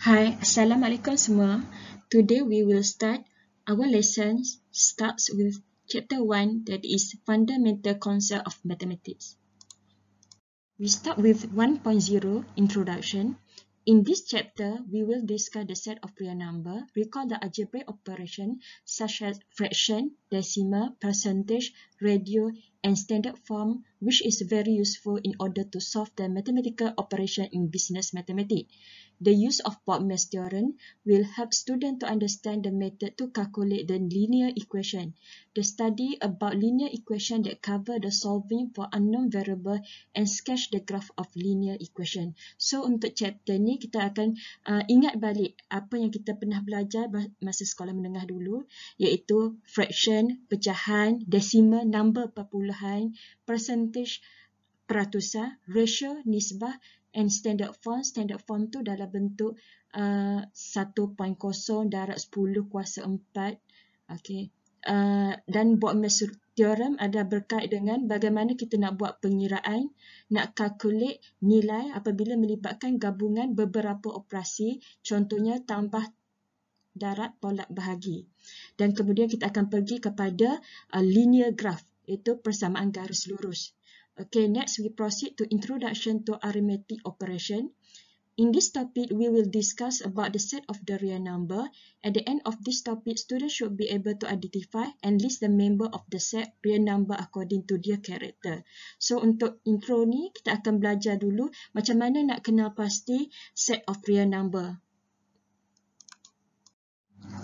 Hi, Assalamualaikum semua. Today we will start our lesson starts with chapter 1, that is fundamental concept of mathematics. We start with 1.0 introduction. In this chapter, we will discuss the set of real number, recall the algebraic operation such as fraction, decimal, percentage, radio, and standard form, which is very useful in order to solve the mathematical operation in business mathematics. The use of Bottomless theorem will help students to understand the method to calculate the linear equation. The study about linear equation that cover the solving for unknown variable and sketch the graph of linear equation. So untuk chapter ni kita akan ingat balik apa yang kita pernah belajar masa sekolah menengah dulu, iaitu fraction, pecahan, decimal, number perpuluhan, percentage, peratusan, ratio, nisbah, and standard form. Standard form tu dalam bentuk 1.0 darab 10 kuasa 4. Okay. Dan Bottomless theorem ada berkait dengan bagaimana kita nak buat pengiraan, nak calculate nilai apabila melibatkan gabungan beberapa operasi, contohnya tambah, darab, tolak bahagi. Dan kemudian kita akan pergi kepada linear graph, iaitu persamaan garis lurus. Okay, next we proceed to introduction to arithmetic operation. In this topic, we will discuss about the set of the real number. At the end of this topic, students should be able to identify and list the member of the set real number according to their character. So untuk intro ni, kita akan belajar dulu macam mana nak kenal pasti set of real number.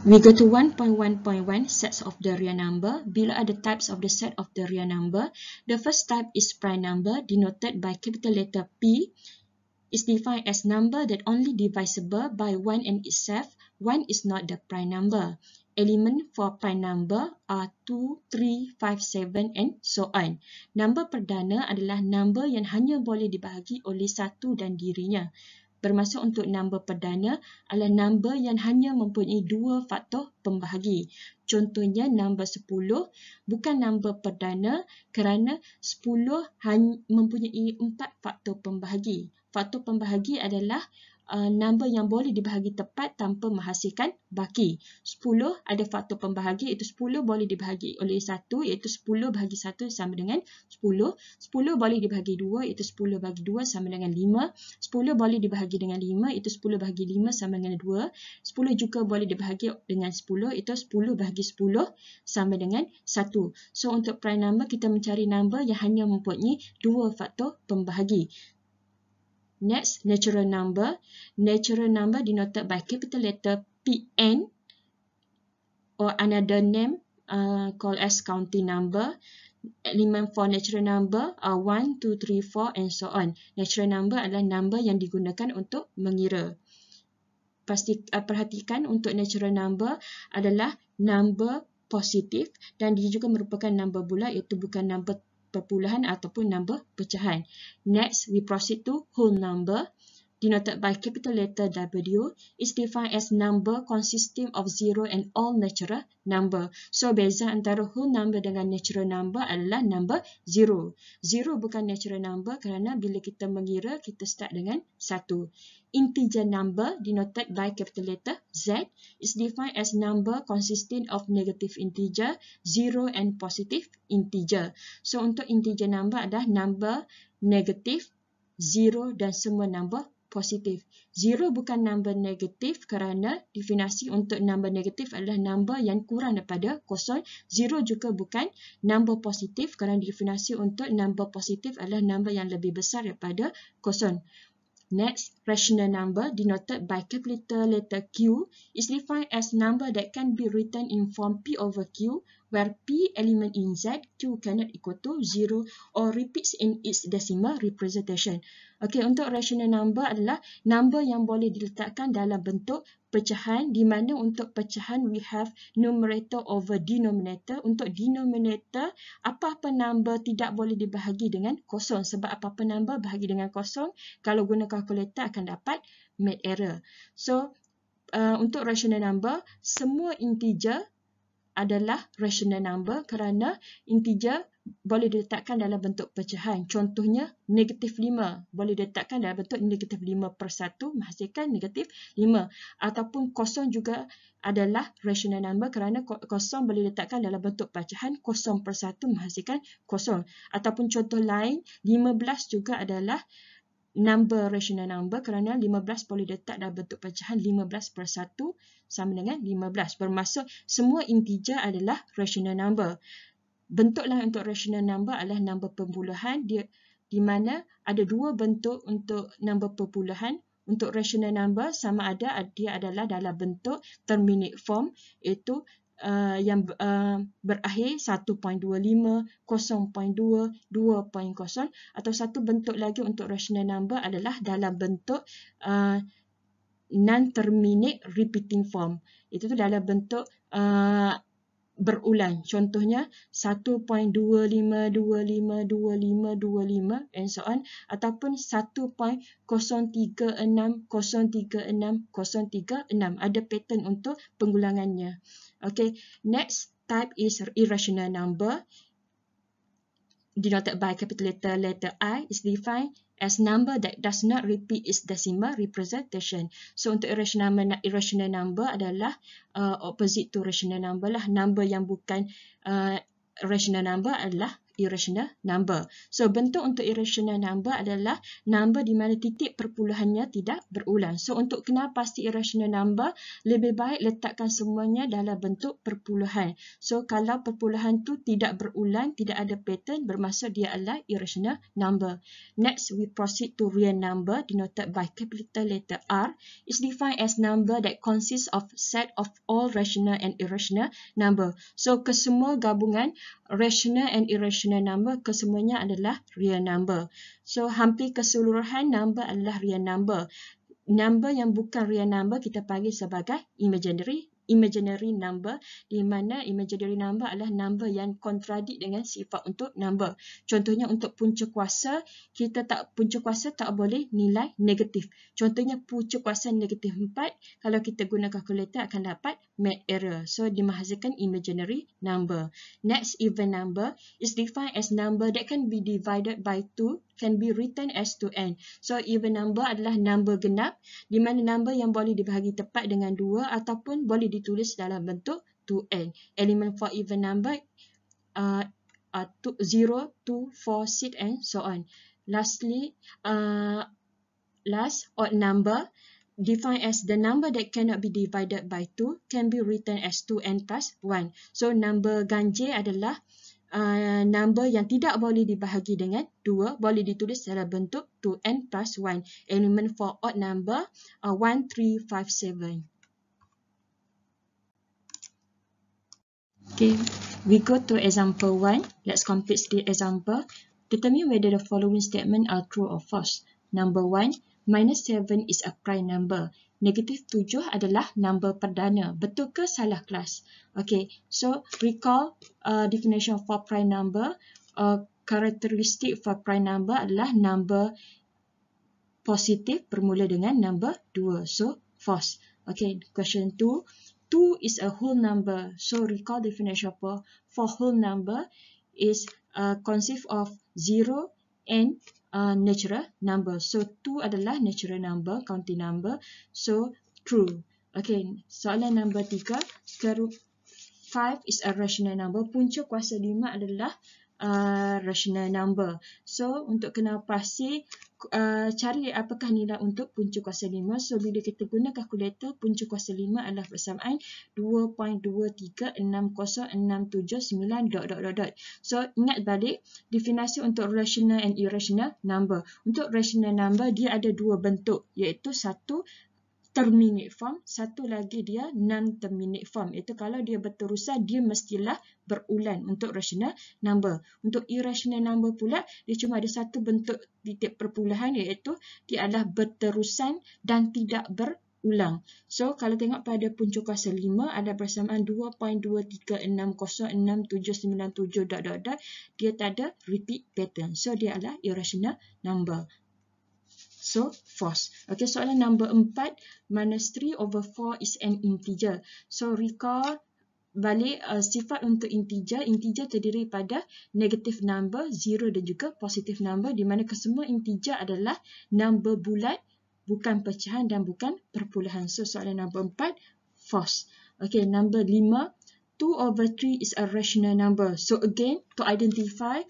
We go to 1.1.1 sets of the real number. Below are the types of the set of the real number. The first type is prime number, denoted by capital letter P. Is defined as number that only divisible by 1 and itself. 1 is not the prime number. Element for prime number are 2, 3, 5, 7 and so on. Number perdana adalah number yang hanya boleh dibahagi oleh satu dan dirinya. Bermaksud untuk number perdana adalah number yang hanya mempunyai dua faktor pembahagi. Contohnya number 10 bukan number perdana kerana 10 mempunyai 4 faktor pembahagi. Faktor pembahagi adalah number yang boleh dibahagi tepat tanpa menghasilkan baki. 10 ada faktor pembahagi, iaitu 10 boleh dibahagi oleh 1, iaitu 10 bahagi 1 sama dengan 10. 10 boleh dibahagi 2, iaitu 10 bahagi 2 sama dengan 5. 10 boleh dibahagi dengan 5, iaitu 10 bahagi 5 sama dengan 2. 10 juga boleh dibahagi dengan 10, iaitu 10 bahagi 10 sama dengan 1. So untuk prime number, kita mencari number yang hanya mempunyai dua faktor pembahagi. Next, natural number. Natural number denoted by capital letter Pn, or another name called as counting number. Element for natural number are 1, 2, 3, 4 and so on. Natural number adalah number yang digunakan untuk mengira. Perhatikan untuk natural number adalah number positif dan dia juga merupakan number bulat, iaitu bukan number perpuluhan ataupun number pecahan. Next, we proceed to whole number. Denoted by capital letter W, is defined as number consisting of zero and all natural number. So, beza antara whole number dengan natural number adalah number zero. Zero bukan natural number kerana bila kita mengira, kita start dengan 1. Integer number, denoted by capital letter Z, is defined as number consisting of negative integer, zero and positive integer. So, untuk integer number adalah number negatif, zero dan semua number positif. Zero bukan number negatif kerana definisi untuk number negatif adalah number yang kurang daripada kosong. Zero juga bukan number positif kerana definisi untuk number positif adalah number yang lebih besar daripada kosong. Next, rational number denoted by capital letter Q is defined as number that can be written in form P over Q, where P element in Z, Q cannot equal to 0 or repeats in its decimal representation. Okay, untuk rational number adalah number yang boleh diletakkan dalam bentuk pecahan, di mana untuk pecahan we have numerator over denominator. Untuk denominator, apa-apa number tidak boleh dibahagi dengan kosong. Sebab apa-apa number bahagi dengan kosong, kalau guna kalkulator akan dapat made error. So, untuk rational number, semua integer adalah rational number kerana integer boleh diletakkan dalam bentuk pecahan. Contohnya, negatif 5 boleh diletakkan dalam bentuk negatif 5/1 menghasilkan negatif 5. Ataupun kosong juga adalah rational number kerana kosong boleh diletakkan dalam bentuk pecahan 0/1 menghasilkan kosong. Ataupun contoh lain, 15 juga adalah number rational number kerana 15 boleh letak dalam bentuk pecahan 15/1 sama dengan 15. Bermaksud semua integer adalah rational number. Bentuk lain untuk rational number adalah number perpuluhan, di mana ada dua bentuk untuk number perpuluhan. Untuk rational number sama ada dia adalah dalam bentuk terminate form, iaitu yang berakhir 1.25, 0.2, 2.0, atau satu bentuk lagi untuk rational number adalah dalam bentuk non-terminate repeating form. Itu dalam bentuk berulang. Contohnya 1.25252525 and so on, ataupun 1.036036036. Ada pattern untuk pengulangannya. Okay, next type is irrational number, denoted by capital letter I, is defined as number that does not repeat its decimal representation. So untuk irrational number adalah opposite to rational number lah. Number yang bukan rational number adalah irrational number. So bentuk untuk irrational number adalah number di mana titik perpuluhannya tidak berulang. So untuk kenal pasti irrational number, lebih baik letakkan semuanya dalam bentuk perpuluhan. So kalau perpuluhan tu tidak berulang, tidak ada pattern, bermaksud dia adalah irrational number. Next, we proceed to real number, denoted by capital letter R. Is defined as number that consists of set of all rational and irrational number. So kesemua gabungan rational and irrational number, kesemuanya adalah real number. So hampir keseluruhan number adalah real number. Number yang bukan real number kita panggil sebagai imaginary number, di mana imaginary number adalah number yang kontradik dengan sifat untuk number. Contohnya untuk punca kuasa, punca kuasa tak boleh nilai negatif. Contohnya punca kuasa negatif 4, kalau kita guna kalkulator akan dapat math error. So dia menghasilkan imaginary number. Next, even number is defined as number that can be divided by 2, can be written as 2n. So even number adalah number genap, di mana number yang boleh dibahagi tepat dengan 2 ataupun boleh ditulis dalam bentuk 2n. Element for even number 0, 2, 4, 6 and so on. Lastly, last, odd number defined as the number that cannot be divided by 2, can be written as 2n plus 1. So number ganjil adalah number yang tidak boleh dibahagi dengan 2, boleh ditulis dalam bentuk 2n plus 1. Element for odd number 1, 3, 5, 7. Okay, we go to example 1. Let's complete the example. Determine whether the following statement are true or false. Number 1, -7 is a prime number. Negatif 7 adalah number perdana. Betul ke salah kelas? Okay, so recall definition for prime number. Karakteristik for prime number adalah number positif bermula dengan number 2. So, false. Okay, question 2. 2 is a whole number. So, recall definition for whole number is consist of 0 and natural number. So 2 adalah natural number, counting number. So true. Okay, soalan nombor 3. 5 is a rational number. Punca kuasa 5 adalah rational number. So untuk kenal pasti, cari apakah nilai untuk punca kuasa 5. So bila kita guna kalkulator, punca kuasa 5 adalah persamaan 2.236067.9 ... So ingat balik definisi untuk rational and irrational number. Untuk rational number dia ada dua bentuk, iaitu satu terminate form, satu lagi dia non-terminate form. Itu kalau dia berterusan, dia mestilah berulang untuk rational number. Untuk irrational number pula, dia cuma ada satu bentuk titik perpuluhan, iaitu dia adalah berterusan dan tidak berulang. So, kalau tengok pada punca kuasa 5, ada persamaan 2.236067.9 ... Dia tak ada repeat pattern. So, dia adalah irrational number. So, false. Okay, soalan nombor 4. -3/4 is an integer. So, recall balik sifat untuk integer. Integer terdiri pada negative number, 0 dan juga positive number, di mana kesemua integer adalah number bulat, bukan pecahan dan bukan perpuluhan. So soalan nombor 4, false. Okay, number 5, 2/3 is a rational number. So again, to identify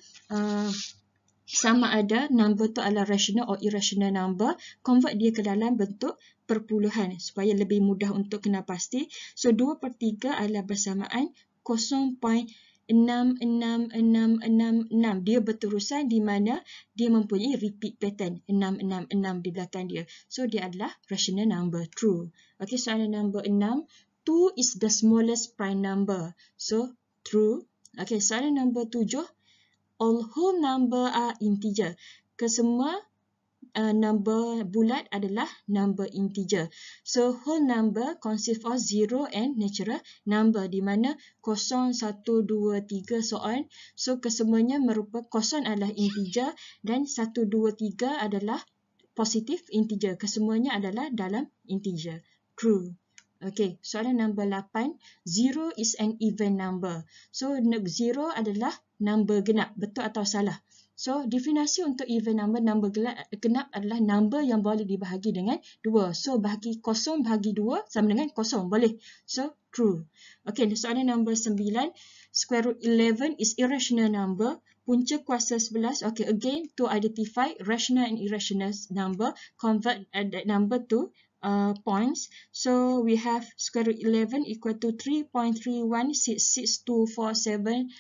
sama ada number tu adalah rational or irrational number, convert dia ke dalam bentuk perpuluhan supaya lebih mudah untuk kenal pasti. So 2/3 adalah bersamaan 0.666666. Dia berterusan di mana dia mempunyai repeat pattern 666 di belakang dia. So dia adalah rational number, true. Okay, soalan nombor 6, 2 is the smallest prime number. So true. Okay, soalan nombor 7, all whole number are integer. Kesemua number bulat adalah number integer. So whole number consist of 0 and natural number, di mana 0, 1, 2, 3 so on. So kesemuanya merupakan 0 adalah integer dan 1, 2, 3 adalah positive integer. Kesemuanya adalah dalam integer. True. Okay, soalan nombor 8, 0 is an even number. So 0 adalah number genap, betul atau salah? So definisi untuk even number, number genap adalah number yang boleh dibahagi dengan 2. So bahagi 0 bahagi 2 sama dengan 0, boleh. So true. Okay, soalan nombor 9, square root 11 is irrational number. Punca kuasa 11. Okay, again to identify rational and irrational number, convert that number to points. So we have square root 11 equal to 3.3166247 ...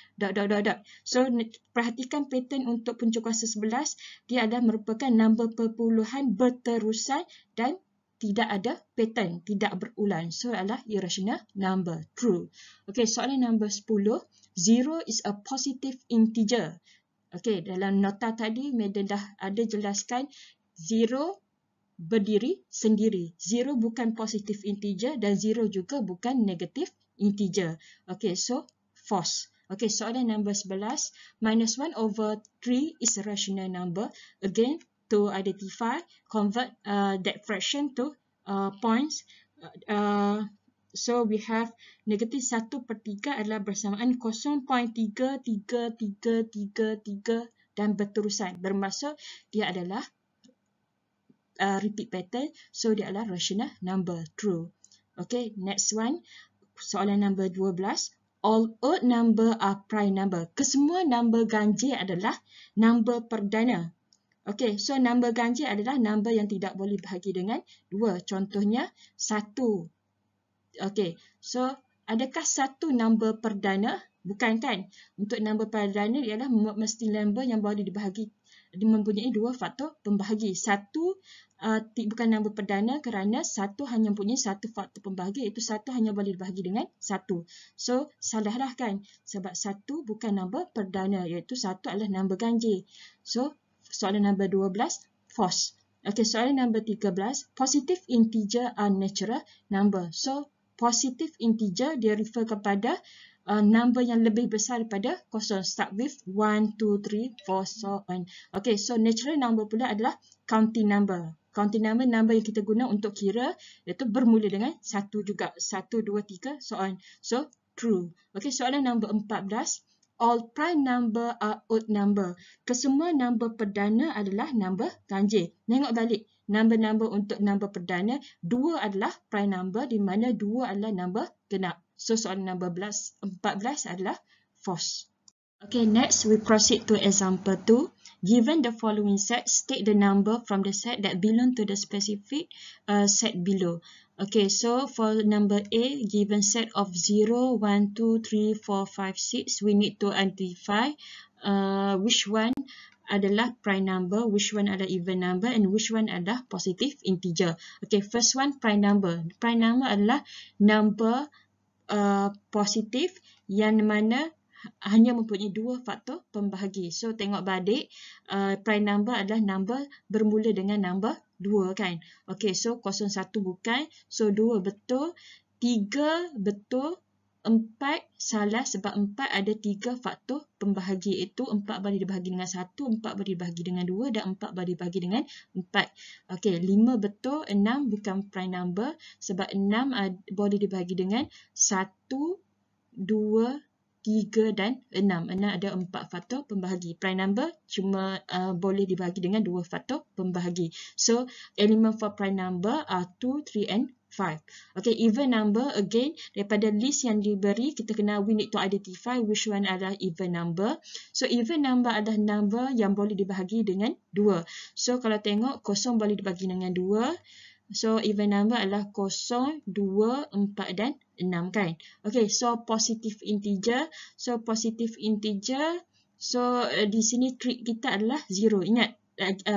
So perhatikan pattern untuk punca kuasa 11. Dia adalah merupakan number perpuluhan berterusan dan tidak ada pattern, tidak berulang. So adalah irrational number, true. Okay, soalan nombor 10, 0 is a positive integer. Okay, dalam nota tadi Madam dah ada jelaskan 0 berdiri sendiri. 0 bukan positive integer dan 0 juga bukan negative integer. Okay, so false. Okay, soalan nombor 11, -1/3 is a rational number. Again, to identify, convert that fraction to points. So we have negatif 1/3 adalah bersamaan 0.3333 dan berterusan. Bermaksud dia adalah repeat pattern, so dia adalah rational number, true. Okay, next one, soalan nombor 12, all odd number are prime number. Kesemua number ganjil adalah number perdana. Okay, so number ganjil adalah number yang tidak boleh bahagi dengan 2. Contohnya 1. Okay, so adakah satu number perdana? Bukan kan? Untuk number perdana ialah mesti number yang boleh dibahagi, mempunyai 2 faktor pembahagi. 1 bukan number perdana kerana 1 hanya mempunyai 1 faktor pembahagi, iaitu 1 hanya boleh dibahagi dengan 1. So salahlah kan? Sebab 1 bukan number perdana, iaitu 1 adalah number ganjil. So soalan nombor 12, false. Okay, soalan nombor 13, positive integer are natural number. So positive integer dia refer kepada number yang lebih besar daripada 0. Start with 1, 2, 3, 4, so on. Okay, so natural number pula adalah counting number. Counting number, number yang kita guna untuk kira, iaitu bermula dengan 1 juga. 1, 2, 3, so on. So, true. Okay, soalan nombor 14. All prime number are odd number. Kesemua number perdana adalah number ganjil. Tengok balik. Number-number untuk number perdana, 2 adalah prime number, di mana 2 adalah number genap. So, soalan nombor 14 adalah false. Okay, next we proceed to example 2. Given the following set, state the number from the set that belong to the specific set below. Okay, so for number A, given set of 0, 1, 2, 3, 4, 5, 6, we need to identify which one adalah prime number, which one adalah even number, and which one adalah positive integer. Okay, first one, prime number. Prime number adalah number positif yang mana hanya mempunyai 2 faktor pembahagi. So tengok balik, prime number adalah number bermula dengan number 2 kan. Okay, so 01 bukan, so 2 betul, 3 betul, 4 salah sebab 4 ada 3 faktor pembahagi, iaitu 4 boleh dibahagi dengan 1, 4 boleh dibahagi dengan 2 dan 4 boleh dibahagi dengan 4. Okay, 5 betul, 6 bukan prime number sebab 6 boleh dibahagi dengan 1, 2, 3 dan 6. 6 ada 4 faktor pembahagi. Prime number cuma boleh dibahagi dengan 2 faktor pembahagi. So, element for prime number are 2, 3 and 5. Okay, even number again daripada list yang diberi kita kena we need to identify which one adalah even number. So even number adalah number yang boleh dibahagi dengan 2. So kalau tengok kosong boleh dibagi dengan 2. So even number adalah 0, 2, 4 dan 6 kan. Okay, so positive integer. So positive integer. So di sini trik kita adalah 0. Ingat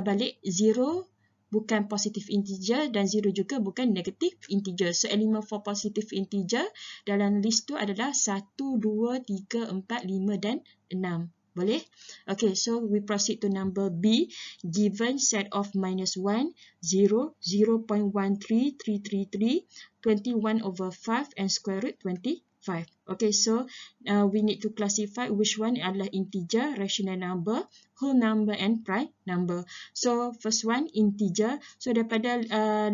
balik 0 bukan positive integer dan 0 juga bukan negative integer. So element for positive integer dalam list tu adalah 1, 2, 3, 4, 5 dan 6. Boleh? Okay, so we proceed to number B. Given set of -1, 0, 0.13333, 21/5 and square root 25. Okay, so we need to classify which one adalah integer, rational number, whole number and prime number. So first one integer. So daripada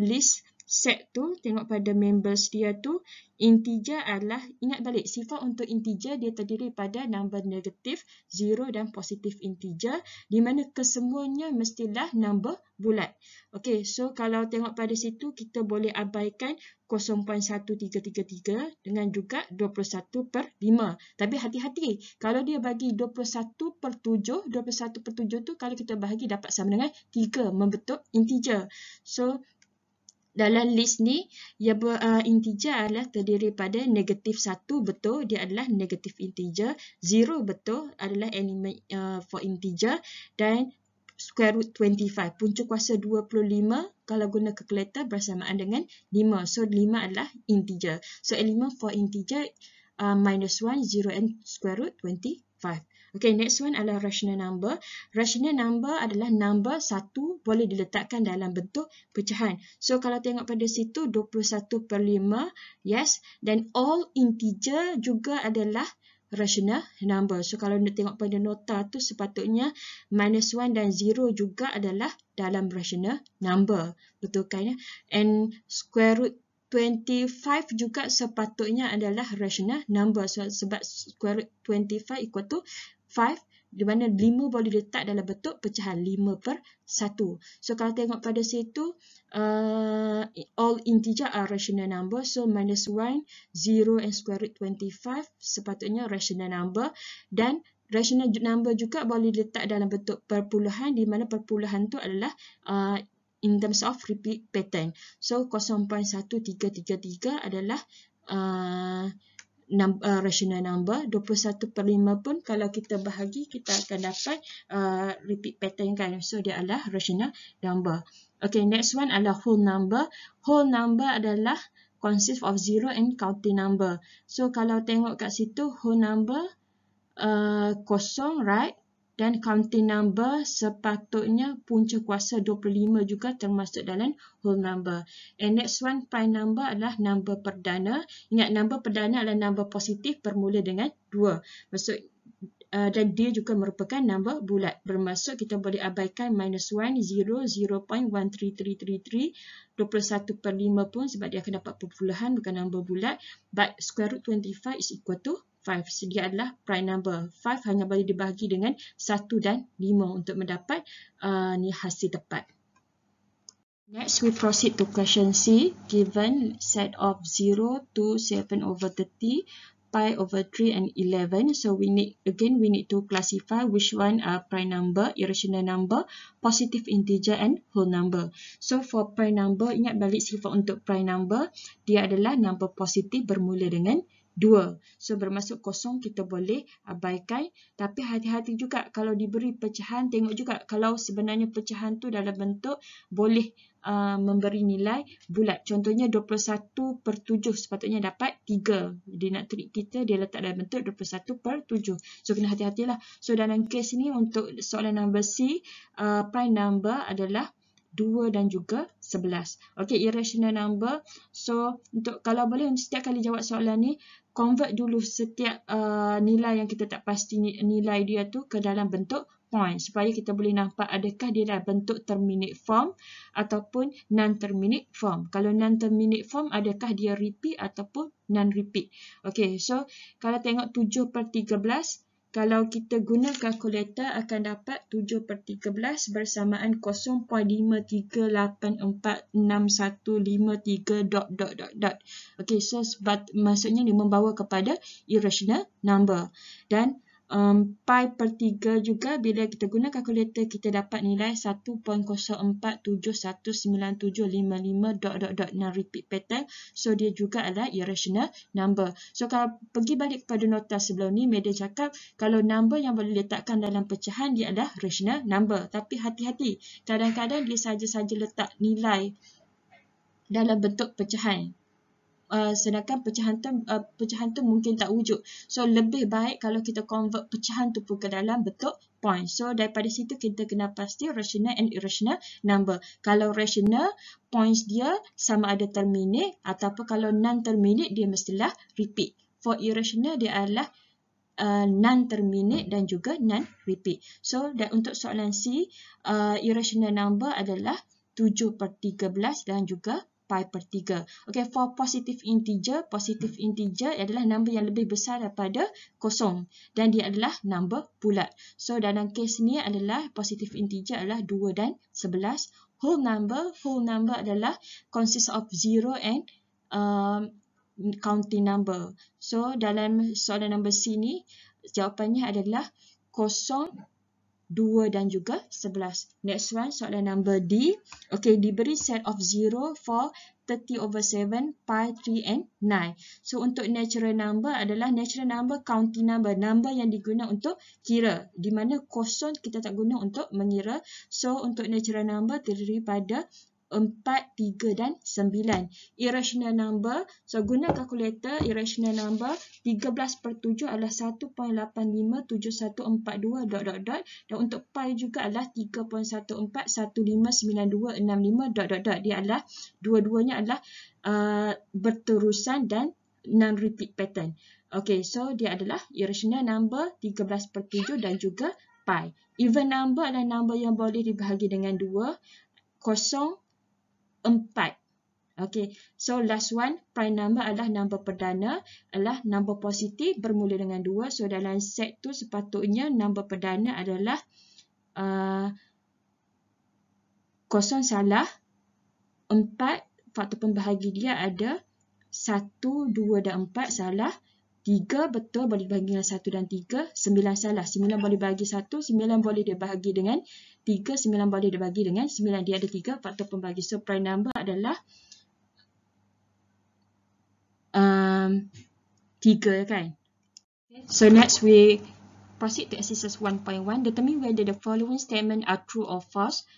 list set tu, tengok pada members dia tu, integer adalah, ingat balik sifat untuk integer dia terdiri pada number negatif, 0 dan positif integer, di mana kesemuanya mestilah number bulat. Okay, so kalau tengok pada situ kita boleh abaikan 0.1333 dengan juga 21/5. Tapi hati-hati, kalau dia bagi 21/7, 21/7 tu kalau kita bahagi dapat sama dengan 3 membentuk integer. So dalam list ni, integer adalah terdiri pada negatif 1, betul, dia adalah negatif integer. 0, betul, adalah element for integer. Dan square root 25, punca kuasa 25, kalau guna calculator bersamaan dengan 5. So, 5 adalah integer. So, element for integer -1, 0 and square root 25. Okay, next one adalah rational number. Rational number adalah number satu boleh diletakkan dalam bentuk pecahan. So, kalau tengok pada situ 21/5, yes. Dan all integer juga adalah rational number. So, kalau nak tengok pada nota tu sepatutnya -1 dan 0 juga adalah dalam rational number. Betul kan? And square root 25 juga sepatutnya adalah rational number. So, sebab square root 25 equal to 5, di mana 5 boleh letak dalam bentuk pecahan 5/1. So, kalau tengok pada situ, all integer are rational number. So, -1, 0 and square root 25 sepatutnya rational number. Dan rational number juga boleh letak dalam bentuk perpuluhan, di mana perpuluhan tu adalah in terms of repeat pattern. So, 0.1333 adalah rational number. 21/5 pun kalau kita bahagi, kita akan dapat repeat pattern kan. So, dia adalah rational number. Okay, next one adalah whole number. Whole number adalah consist of 0 and counting number. So, kalau tengok kat situ, whole number kosong, right? Dan counting number sepatutnya punca kuasa 25 juga termasuk dalam whole number. And next one, prime number adalah number perdana. Ingat, number perdana adalah number positif bermula dengan 2. Maksud, dan dia juga merupakan number bulat. Bermaksud kita boleh abaikan -1, 0, 0.13333, 21/5 pun sebab dia akan dapat perpuluhan bukan number bulat. But square root 25 is equal to 5. So, dia adalah prime number. 5 hanya boleh dibahagi dengan 1 dan 5 untuk mendapat ni hasil tepat. Next, we proceed to question C. Given set of 0 to 7/30, pi over 3 and 11. So, we need to classify which one are prime number, irrational number, positive integer and whole number. So, for prime number, ingat balik sifat untuk prime number, dia adalah number positif bermula dengan 2. So, bermaksud kosong kita boleh abaikan. Tapi hati-hati juga kalau diberi pecahan, tengok juga kalau sebenarnya pecahan tu dalam bentuk boleh memberi nilai bulat. Contohnya 21/7 sepatutnya dapat 3. Jadi nak trik kita dia letak dalam bentuk 21/7. So, kena hati-hatilah. So, dalam kes ni untuk soalan number C, prime number adalah 2 dan juga 11. Okay, irrational number. So, untuk kalau boleh setiap kali jawab soalan ni, convert dulu setiap nilai yang kita tak pasti nilai dia tu ke dalam bentuk point supaya kita boleh nampak adakah dia dah bentuk terminate form ataupun non-terminate form. Kalau non-terminate form, adakah dia repeat ataupun non-repeat. Okay, so kalau tengok 7/13, kalau kita guna kalkulator akan dapat 7/13 bersamaan 0.53846153 ... Okay, so maksudnya dia membawa kepada irrational number. Dan pi per 3 juga, bila kita guna kalkulator kita dapat nilai 1.04719755 ... non-repeat pattern. So dia juga adalah irrational number. So kalau pergi balik kepada nota sebelum ni, Madam cakap kalau number yang boleh letakkan dalam pecahan dia adalah rational number. Tapi hati-hati, kadang-kadang dia saja-saja letak nilai dalam bentuk pecahan. Sedangkan pecahan tu mungkin tak wujud. So lebih baik kalau kita convert pecahan tu pun ke dalam bentuk point. So daripada situ kita kena pasti rational and irrational number. Kalau rational, points dia sama ada terminate, ataupun kalau non-terminate dia mestilah repeat. For irrational dia adalah non-terminate dan juga non-repeat. So dan untuk soalan C, irrational number adalah 7/13 dan juga pi per 3. Okay, for positive integer adalah number yang lebih besar daripada kosong dan dia adalah number bulat. So dalam kes ni adalah positive integer adalah 2 dan 11. Whole number adalah consist of 0 and counting number. So dalam soalan nombor C ni jawapannya adalah 0, 2 dan juga 11. Next one, soalan number D. Okay, diberi set of 0 for 30/7, pi, 3 and 9. So untuk natural number adalah natural number counting number, number yang diguna untuk kira, di mana kosong kita tak guna untuk mengira. So untuk natural number terdiri pada 4, 3 dan 9. Irrational number, so guna kalkulator, irrational number 13/7 adalah 1.857142 ... dan untuk pi juga adalah 3.14159265 ... dia adalah dua-duanya adalah berterusan dan non-repeat pattern. Okay, so dia adalah irrational number 13/7 dan juga pi. Even number adalah number yang boleh dibahagi dengan 2, 0, 4. Okay, so last one, prime number adalah number perdana, adalah number positif bermula dengan 2. So dalam set tu sepatutnya number perdana adalah 0 salah, 4 faktor pembahagi dia ada 1, 2 dan 4 salah, 3 betul boleh dibahagi dengan 1 dan 3, 9 salah, 9 boleh bahagi 1, 9 boleh dibahagi dengan 3, 9 boleh dibagi dengan 9. Dia ada 3 faktor pembagi. So prime number adalah 3 kan. So next we proceed to exercise 1.1. Determine whether the following statement are true or false.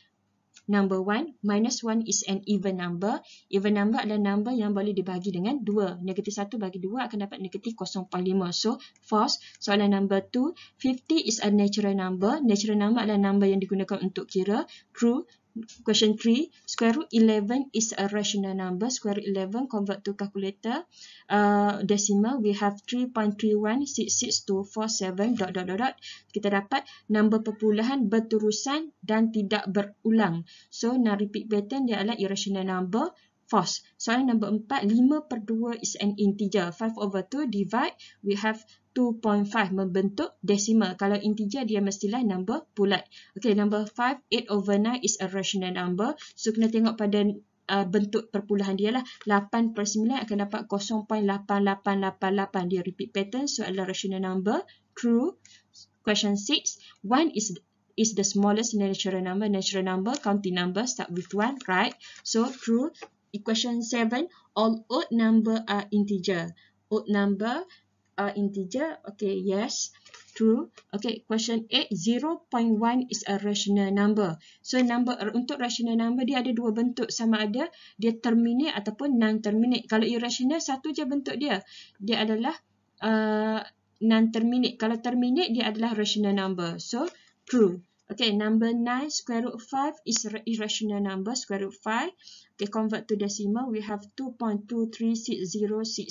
Number 1, -1 is an even number. Even number adalah number yang boleh dibahagi dengan 2. Negatif 1 bagi 2 akan dapat negatif 0.5. So, false. Soalan number 2, 50 is a natural number. Natural number adalah number yang digunakan untuk kira. True. Question 3, square root 11 is a rational number. Square root 11 convert to calculator. Decimal, we have 3.3166247 ... Kita dapat number perpuluhan berterusan dan tidak berulang. So, non-repeat pattern dia adalah irrational number. False. Soalan number 4, 5/2 is an integer. 5/2 divide, we have 2.5 membentuk decimal. Kalau integer dia mestilah number bulat. Okay, number 5, 8/9 is a rational number. So kena tengok pada bentuk perpuluhan dia lah. 8/9 akan dapat 0.8888. Dia repeat pattern, so adalah rational number. True. Question 6, 1 is the smallest natural number. Natural number, counting number start with 1, right? So true. Question 7, all odd number are integer. Odd number are integer. Okay, yes, true. Okay, question 8, 0.1 is a rational number. So number untuk rational number dia ada dua bentuk, sama ada dia terminate ataupun non-terminate. Kalau irrational satu je bentuk dia adalah non-terminate. Kalau terminate dia adalah rational number. So true. Okay, number 9, square root 5 is irrational number, square root 5. Okay, convert to decimal, we have 2.236067 ...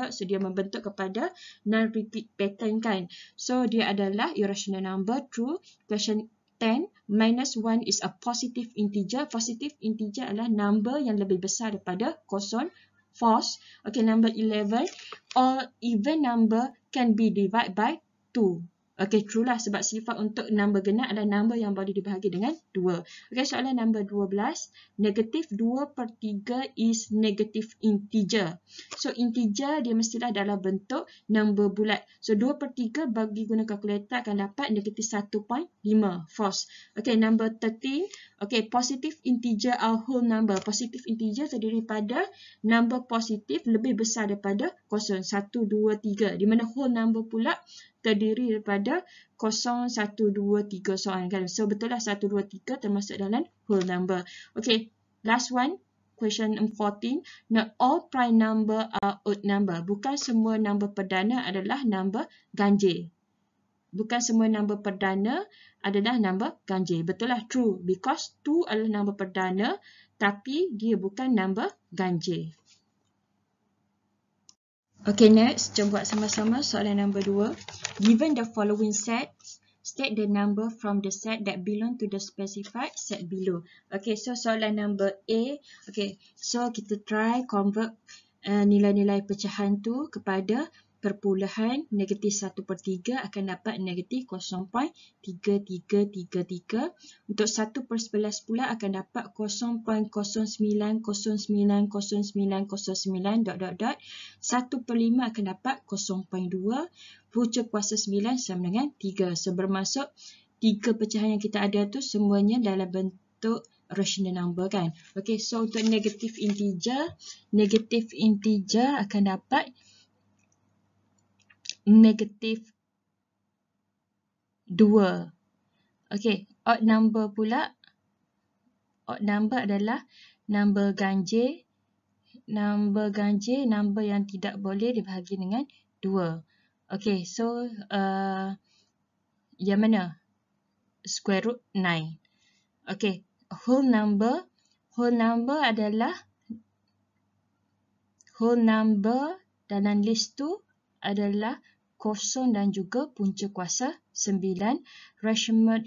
So, dia membentuk kepada non-repeat pattern kan. So, dia adalah irrational number, true. Question 10, minus 1 is a positive integer. Positive integer adalah number yang lebih besar daripada kosong, false. Okay, number 11, all even number can be divided by 2. Okay, true lah sebab sifat untuk number genap adalah number yang boleh dibahagi dengan 2. Okay, soalan number 12. Negatif 2/3 is negative integer. So, integer dia mestilah dalam bentuk number bulat. So, 2/3 bagi guna kalkulator akan dapat negatif 1.5. False. Okay, number 13. Okay, positive integer are whole number. Positive integer terdiri pada number positif lebih besar daripada kosong. 1, 2, 3. Di mana whole number pula terdiri daripada 0, 1, 2, 3 soalan kan. So, betul lah 1, 2, 3 termasuk dalam whole number. Okay, last one. Question 14. Not all prime number are odd number. Bukan semua number perdana adalah number ganjil. Bukan semua number perdana adalah number ganjil. Betul lah, true. Because 2 adalah number perdana tapi dia bukan number ganjil. Okay, next, jom buat sama-sama soalan number 2. Given the following sets, state the number from the set that belong to the specified set below. Okay, so soalan number A. Okay, so kita try convert nilai-nilai pecahan tu kepada perpuluhan. Negatif 1/3 akan dapat negatif 0.3333. Untuk 1/11 pula akan dapat 0.09090909. 1/5 akan dapat 0.2. Punca kuasa 9 sama dengan 3. So, bermaksud 3 pecahan yang kita ada tu semuanya dalam bentuk rational number kan. Okay, so untuk negative integer akan dapat negatif 2. Okay, odd number pula. Odd number adalah number ganjil. Number ganjil, number yang tidak boleh dibahagi dengan 2. Okay, so yang mana? Square root 9. Okay, whole number adalah whole number dalam list tu adalah 0 dan juga punca kuasa 9. Rational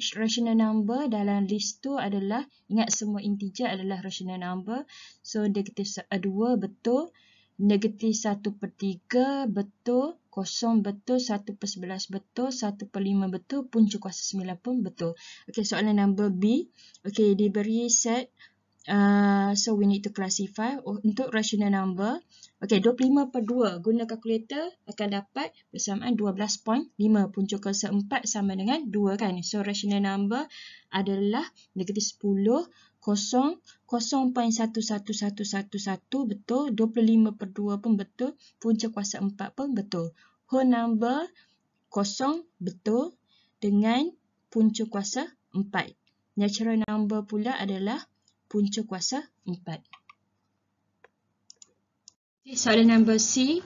number dalam list tu adalah, ingat semua integer adalah rational number. So, negatif 2 betul. Negatif 1/3 betul. 0 betul. 1/11 betul. 1/5 betul. Punca kuasa 9 pun betul. Okay, soalan number B. Okay, diberi set. So, we need to classify. Untuk rational number. Okay, 25/2 guna kalkulator akan dapat bersamaan 12.5. Punca kuasa 4 sama dengan 2 kan. So, rational number adalah negatif 10, 0.11111 betul. 25/2 pun betul. Punca kuasa 4 pun betul. Whole number 0 betul dengan punca kuasa 4. Natural number pula adalah punca kuasa 4. Okay, soalan number C.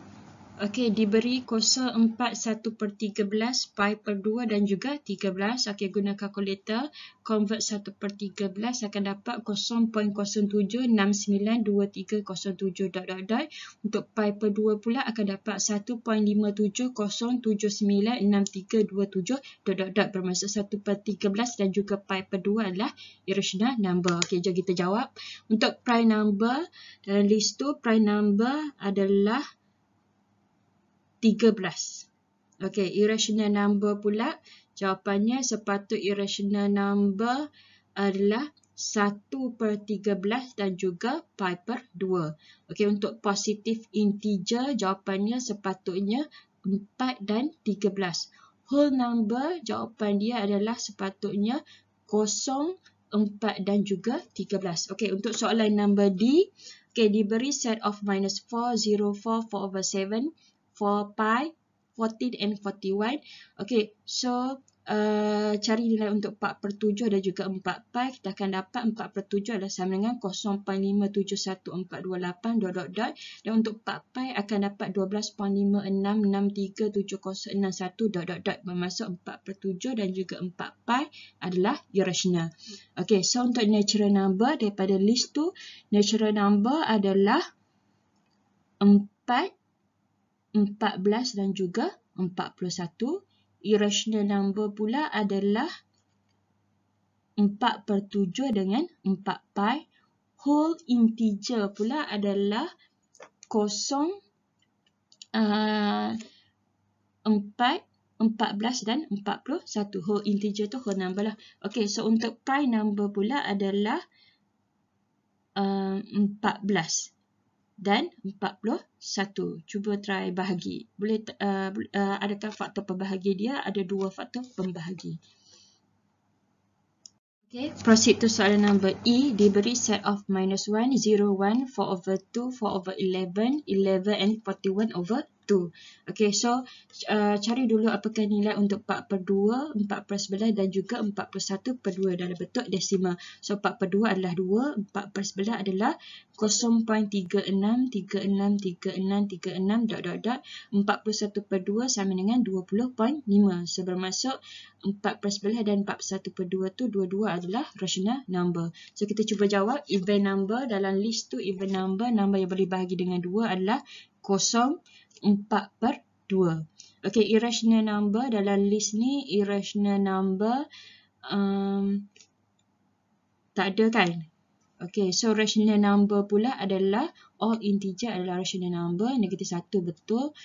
Okay, diberi 0.41/13, pi per 2 dan juga 13. Okay, guna kalkulator. Convert 1/13 akan dapat 0.07692307 ... Untuk pi per 2 pula akan dapat 1.57096327 ... Bermaksud 1/13 dan juga pi per 2 adalah irrational number. Okay, jom kita jawab. Untuk prime number, dalam list tu prime number adalah 13. Okay, irrational number pula, jawapannya sepatut irrational number adalah 1/13 dan juga pi per 2. Okay, untuk positive integer, jawapannya sepatutnya 4 dan 13. Whole number, jawapan dia adalah sepatutnya 0, 4 dan juga 13. Okay, untuk soalan number D. Okay, diberi set of minus 4, 0, 4, 4/7, 4 pi, 14 and 41. Okay, so cari nilai untuk 4/7 dan juga 4 pi, kita akan dapat 4/7 adalah sama dengan 0.5714228 ... dan untuk 4 pi akan dapat 12.56637061 ... bermaksud 4/7 dan juga 4 pi adalah irrational. Okey, so untuk natural number daripada list tu, natural number adalah 4, 14 dan juga 41. Irrational number pula adalah 4/7 dengan 4 pi. Whole integer pula adalah 0, 4, 14 dan 41. Whole integer tu whole number lah. Okey, so untuk prime number pula adalah 14 dan 41. Cuba try bahagi. Boleh adakah faktor pembahagi dia? Ada 2 faktor pembahagi. Okay, proceed to soalan number E. Diberi set of -1, 0, 1, 4/2, 4/11, 11 and 41/2. Okay, so cari dulu apakah nilai untuk 4/2, 4/11 dan juga 41/2 dalam bentuk desimal. So 4/2 adalah 2, 4/11 adalah 0.36363636 ... 41/2 sama dengan 20.5. So bermaksud 4/11 dan 41/2 tu dua-dua adalah rational number. So kita cuba jawab. Even number dalam list tu, even number yang boleh bahagi dengan 2 adalah 0, 4/2. Okay, irrational number dalam list ni, irrational number tak ada kan? Okay, so rational number pula adalah all integer adalah rational number. Negatif 1 betul,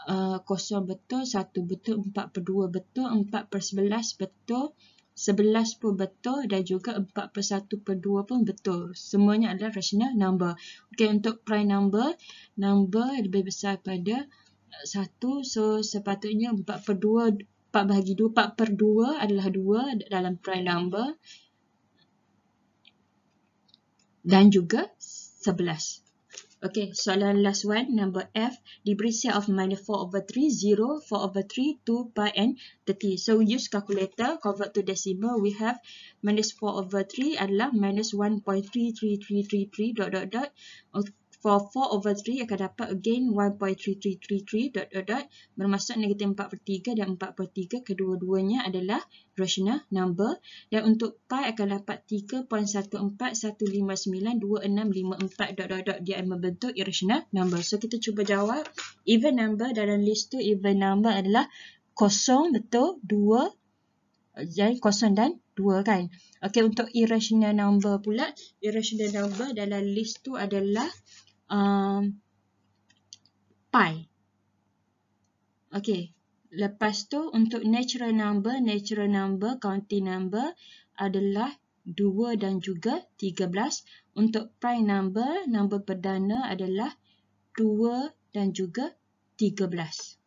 0 betul, 1 betul, 4/2 betul, 4/11 betul, 11 pun betul dan juga 4/1/2 pun betul. Semuanya adalah rational number. Okay, untuk prime number, number lebih besar pada 1. So sepatutnya 4/2 adalah 2 dalam prime number dan juga 11. Okay, soalan last one, number F. Diberi set of -4/3, 0, 4/3, 2, pi and 30. So use calculator, convert to decimal. We have -4/3 adalah -1.3333 ... For 4/3 akan dapat again 1.3333 ... bermaksud negatif 4/3 dan 4/3 kedua-duanya adalah rational number. Dan untuk pi akan dapat 3.141592654 ... dia membentuk irrational number. So kita cuba jawab. Even number dalam list tu, even number adalah 0 betul, 2, jadi 0 dan 2 kan. Okay, untuk irrational number pula, irrational number dalam list tu adalah pi. Okay, lepas tu untuk natural number counting number adalah 2 dan juga 13. Untuk prime number perdana adalah 2 dan juga 13.